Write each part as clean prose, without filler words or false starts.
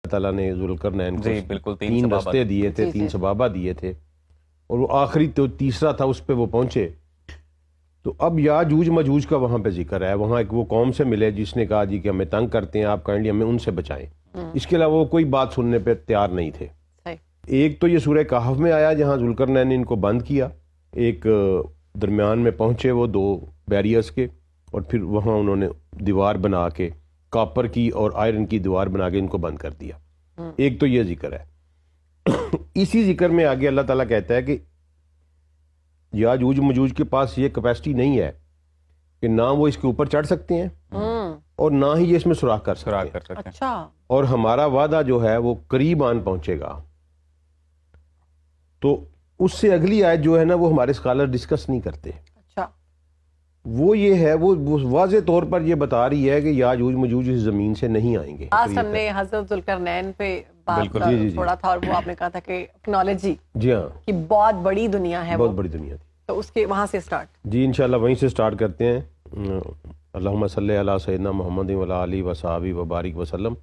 تعالیٰ نے ذوالقرنین کو جی بالکل تین رستے دیے تھے، تین سبابہ دیے تھے، اور وہ آخری تو تیسرا تھا، اس پہ وہ پہنچے. تو اب یاجوج ماجوج کا وہاں پہ ذکر ہے. وہاں ایک وہ قوم سے ملے جس نے کہا جی کہ ہمیں تنگ کرتے ہیں آپ، کائنڈلی ہمیں ان سے بچائیں. اس کے علاوہ وہ کوئی بات سننے پہ تیار نہیں تھے. ایک تو یہ سورہ کہف میں آیا جہاں ذوالقرنین نے ان کو بند کیا، ایک درمیان میں پہنچے وہ دو بیریئرز کے، اور پھر وہاں انہوں نے دیوار بنا کے کاپر کی اور آئرن کی دیوار بنا کے ان کو بند کر دیا. ایک تو یہ ذکر ہے. اسی ذکر میں آگے اللہ تعالیٰ کہتا ہے کہ یاجوج ماجوج کے پاس یہ کیپیسٹی نہیں ہے کہ نہ وہ اس کے اوپر چڑھ سکتے ہیں اور نہ ہی یہ اس میں سوراخ کر سکتے ہیں. اچھا. اور ہمارا وعدہ جو ہے وہ قریب آن پہنچے گا. تو اس سے اگلی آیت جو ہے نا وہ ہمارے اسکالر ڈسکس نہیں کرتے. اچھا. وہ یہ ہے، وہ واضح طور پر یہ بتا رہی ہے کہ یاجوج ماجوج اس زمین سے نہیں آئیں گے. آج ہم نے حضرت ذوالقرنین پہ بات تھوڑا تھا، اور وہ آپ نے کہا تھا کہ ٹیکنالوجی جی ہاں کہ بہت بڑی دنیا ہے، بہت بڑی دنیا تھی. تو اس کے وہاں سے سٹارٹ. جی انشاءاللہ وہیں سے سٹارٹ کرتے ہیں. اللہم صلی علی سیدنا محمد وعلی آلہ وصحبہ وبارک وسلم.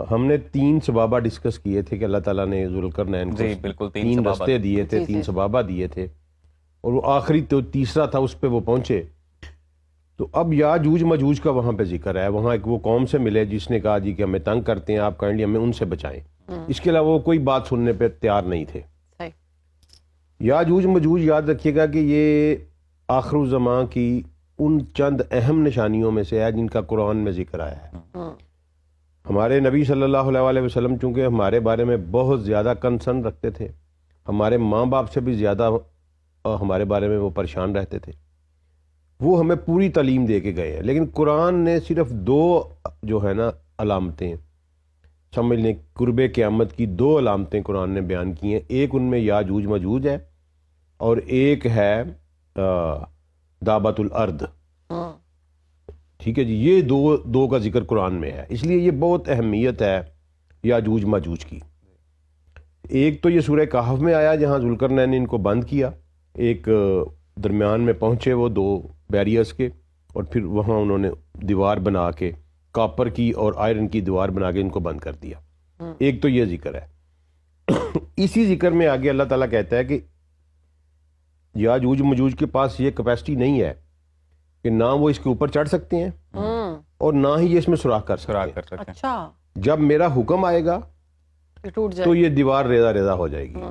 ہم نے تین سبابہ ڈسکس کیے تھے کہ اللہ تعالیٰ نے ذوالقرنین کو تین رستے دیے تھے، تین سبابہ دیے تھے، اور وہ آخری تو تیسرا تھا، اس پہ وہ پہنچے. تو اب یاجوج ماجوج کا وہاں پہ ذکر ہے. وہاں ایک وہ قوم سے ملے جس نے کہا جی کہ ہمیں تنگ کرتے ہیں آپ، کائنڈلی ہمیں ان سے بچائیں. اس کے علاوہ وہ کوئی بات سننے پہ تیار نہیں تھے. یاجوج ماجوج یاد رکھیے گا کہ یہ آخر الزمان کی ان چند اہم نشانیوں میں سے ہے جن کا قرآن میں ذکر آیا ہے. ہمارے نبی صلی اللہ علیہ وسلم چونکہ ہمارے بارے میں بہت زیادہ کنسرن رکھتے تھے، ہمارے ماں باپ سے بھی زیادہ ہمارے بارے میں وہ پریشان رہتے تھے، وہ ہمیں پوری تعلیم دے کے گئے ہیں. لیکن قرآن نے صرف دو جو ہے نا علامتیں سمجھ لیں، قرب قیامت کی دو علامتیں قرآن نے بیان کی ہیں. ایک ان میں یاجوج ماجوج ہے اور ایک ہے دابت الارض. ٹھیک ہے جی، یہ دو کا ذکر قرآن میں ہے، اس لیے یہ بہت اہمیت ہے یاجوج ماجوج کی. ایک تو یہ سورہ کہف میں آیا جہاں ذوالقرنین نے ان کو بند کیا، ایک درمیان میں پہنچے وہ دو بیریئرز کے، اور پھر وہاں انہوں نے دیوار بنا کے کاپر کی اور آئرن کی دیوار بنا کے ان کو بند کر دیا. ایک تو یہ ذکر ہے. اسی ذکر میں آگے اللہ تعالیٰ کہتا ہے کہ یاجوج ماجوج کے پاس یہ کیپیسٹی نہیں ہے کہ نہ وہ اس کے اوپر چڑھ سکتے ہیں اور نہ ہی یہ اس میں سوراخ کر سکتے ہیں. اچھا. جب میرا حکم آئے گا تو یہ دیوار ریزہ ریزہ ہو جائے گی.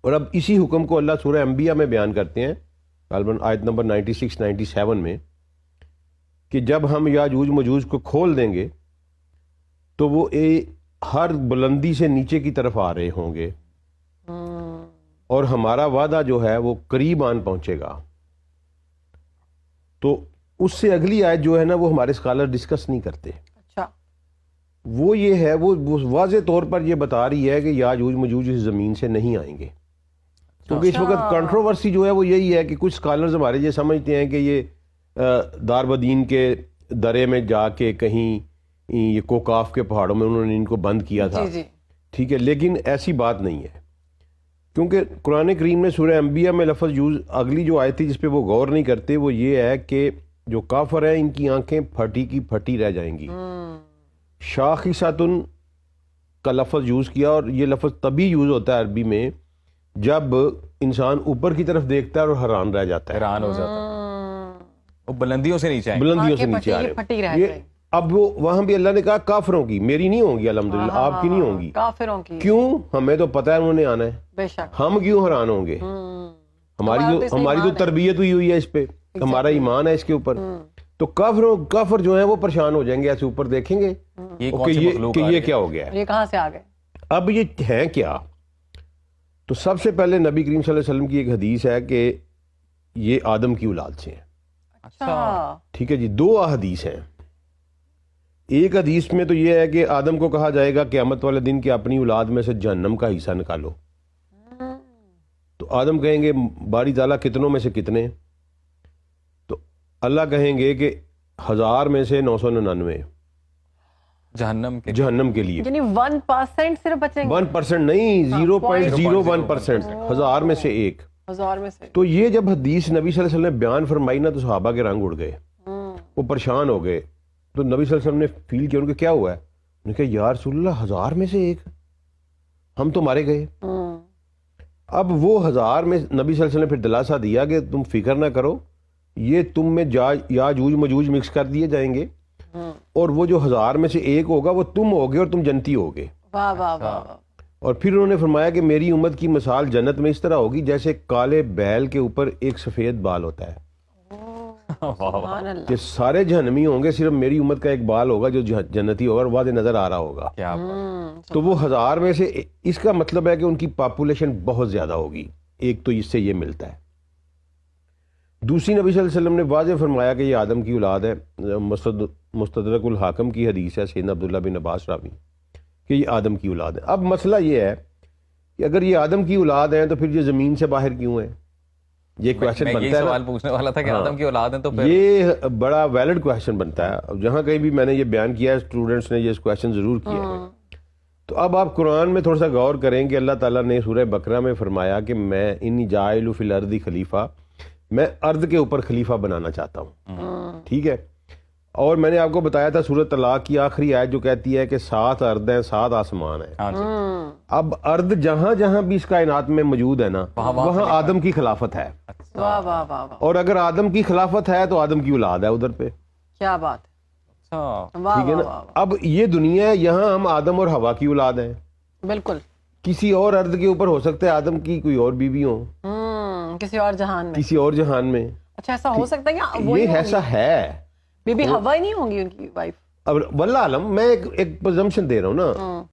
اور اب اسی حکم کو اللہ سورہ انبیاء میں بیان کرتے ہیں، غالباً آیت نمبر 96-97 میں، کہ جب ہم یاجوج ماجوج کو کھول دیں گے تو وہ ہر بلندی سے نیچے کی طرف آ رہے ہوں گے، اور ہمارا وعدہ جو ہے وہ قریب آن پہنچے گا. تو اس سے اگلی آیت جو ہے نا وہ ہمارے اسکالر ڈسکس نہیں کرتے. اچھا. وہ یہ ہے، وہ واضح طور پر یہ بتا رہی ہے کہ یاجوج ماجوج اس زمین سے نہیں آئیں گے. کیونکہ اس وقت کنٹروورسی جو ہے وہ یہی ہے کہ کچھ اسکالرز ہمارے یہ سمجھتے ہیں کہ یہ داربدین کے درے میں جا کے کہیں یہ کوکاف کے پہاڑوں میں انہوں نے ان کو بند کیا تھا. ٹھیک ہے، لیکن ایسی بات نہیں ہے، کیونکہ قرآن کریم میں سورہ انبیاء میں لفظ یوز، اگلی جو آیت تھی جس پہ وہ غور نہیں کرتے، وہ یہ ہے کہ جو کافر ہیں ان کی آنکھیں پھٹی کی پھٹی رہ جائیں گی. شاخصۃن کا لفظ یوز کیا، اور یہ لفظ تبھی یوز ہوتا ہے عربی میں جب انسان اوپر کی طرف دیکھتا ہے اور حیران رہ جاتا ہے، حیران ہو جاتا ہے، وہ بلندیوں سے نیچے آئیں، بلندیوں سے نیچے آ رہے ہیں. اب وہ وہاں بھی اللہ نے کہا کافروں کی، میری نہیں ہوں گی الحمدللہ، آپ کی نہیں ہوں گی، کافروں کی. کیوں؟ ہمیں تو پتہ ہے انہوں نے آنا ہے، بے شک. ہم کیوں حیران ہوں گے؟ ہماری تو تربیت ہوئی ہے اس پہ، ہمارا ایمان ہے اس کے اوپر. تو کافر جو ہیں وہ پریشان ہو جائیں گے، ایسے اوپر دیکھیں گے کہ یہ کیا ہو گیا ہے، یہ کہاں سے آ گئے. اب یہ ہیں کیا؟ تو سب سے پہلے نبی کریم صلی اللہ علیہ وسلم کی ایک حدیث ہے کہ یہ آدم کی اولاد سے ہیں. اچھا. ٹھیک ہے جی، دو احادیث ہیں. ایک حدیث میں تو یہ ہے کہ آدم کو کہا جائے گا قیامت والے دن کہ اپنی اولاد میں سے جہنم کا حصہ نکالو. تو آدم کہیں گے باری تعالیٰ کتنوں میں سے کتنے؟ تو اللہ کہیں گے کہ 1000 میں سے 999 جہنم کے لیے. یعنی 1% صرف بچیں گے. 1% نہیں، 0.01%، 1000 میں سے ایک. 1000 میں سے. تو یہ جب حدیث نبی صلی اللہ علیہ وسلم نے بیان فرمائی نا تو صحابہ کے رنگ اڑ گئے، وہ پریشان ہو گئے. تو نبی صلی اللہ علیہ وسلم نے فیل کیا ان کو کیا ہوا ہے؟ نے کہا یا رسول اللہ 1000 میں سے ایک، ہم تو مارے گئے. اب وہ 1000 میں نبی صلی اللہ علیہ وسلم نے پھر دلاسا دیا کہ تم فکر نہ کرو، یہ تم میں یاجوج مجوج مکس کر دیے جائیں گے، اور وہ جو 1000 میں سے ایک ہوگا وہ تم ہوگے اور تم جنتی ہوگے. واہ واہ واہ. اور پھر انہوں نے فرمایا کہ میری امت کی مثال جنت میں اس طرح ہوگی جیسے کالے بیل کے اوپر ایک سفید بال ہوتا ہے، سبحان اللہ. کہ سارے جہنمی ہوں گے، صرف میری امت کا ایک بال ہوگا جو جنتی ہوگا اور واضح نظر آ رہا ہوگا. کیا تو وہ 1000 میں سے اس کا مطلب ہے کہ ان کی پاپولیشن بہت زیادہ ہوگی. ایک تو اس سے یہ ملتا ہے. دوسری نبی صلی اللہ علیہ وسلم نے واضح فرمایا کہ یہ آدم کی اولاد ہے. مستدرک الحاکم کی حدیث ہے سیدنا عبداللہ بن عباس راوی کہ یہ آدم کی اولاد ہے. اب مسئلہ یہ ہے کہ اگر یہ آدم کی اولاد ہیں تو پھر یہ زمین سے باہر کیوں ہیں؟ یہ کویشچن بنتا ہے. سوال پوچھنے والا تھا کہ آدم کی اولاد ہیں تو پھر یہ بڑا ویلڈ کویشچن بنتا ہے. جہاں کہیں بھی میں نے یہ بیان کیا ہے اسٹوڈنٹس نے یہ کویشچن ضرور کیا ہے. تو اب آپ قرآن میں تھوڑا سا غور کریں کہ اللہ تعالیٰ نے سورہ بقرہ میں فرمایا کہ میں انی جاعل فی الارض خلیفہ، میں ارض کے اوپر خلیفہ بنانا چاہتا ہوں. ٹھیک ہے. اور میں نے آپ کو بتایا تھا سورۃ طلاق کی آخری آیت جو کہتی ہے کہ 7 ارض ہیں 7 آسمان ہیں. اب ارض جہاں جہاں بھی اس کائنات میں موجود ہے نا وہاں آدم کی خلافت ہے. واہ واہ واہ. اور اگر آدم کی خلافت ہے تو آدم کی اولاد ہے ادھر پہ. کیا بات ہے. ٹھیک ہے نا. اب یہ دنیا ہے، یہاں ہم آدم اور حوا کی اولاد ہیں. بالکل. کسی اور ارض کے اوپر ہو سکتا ہے آدم کی کوئی اور بیوی ہو، کسی اور جہان میں. کسی اور جہان میں. اچھا ایسا ہو سکتا ہے یا یہ ایسا ہے. بی بی حوا ہی نہیں ہوں گی ان کی وائف؟ اب واللہ عالم، میں ایک پرزمپشن دے رہا ہوں نا.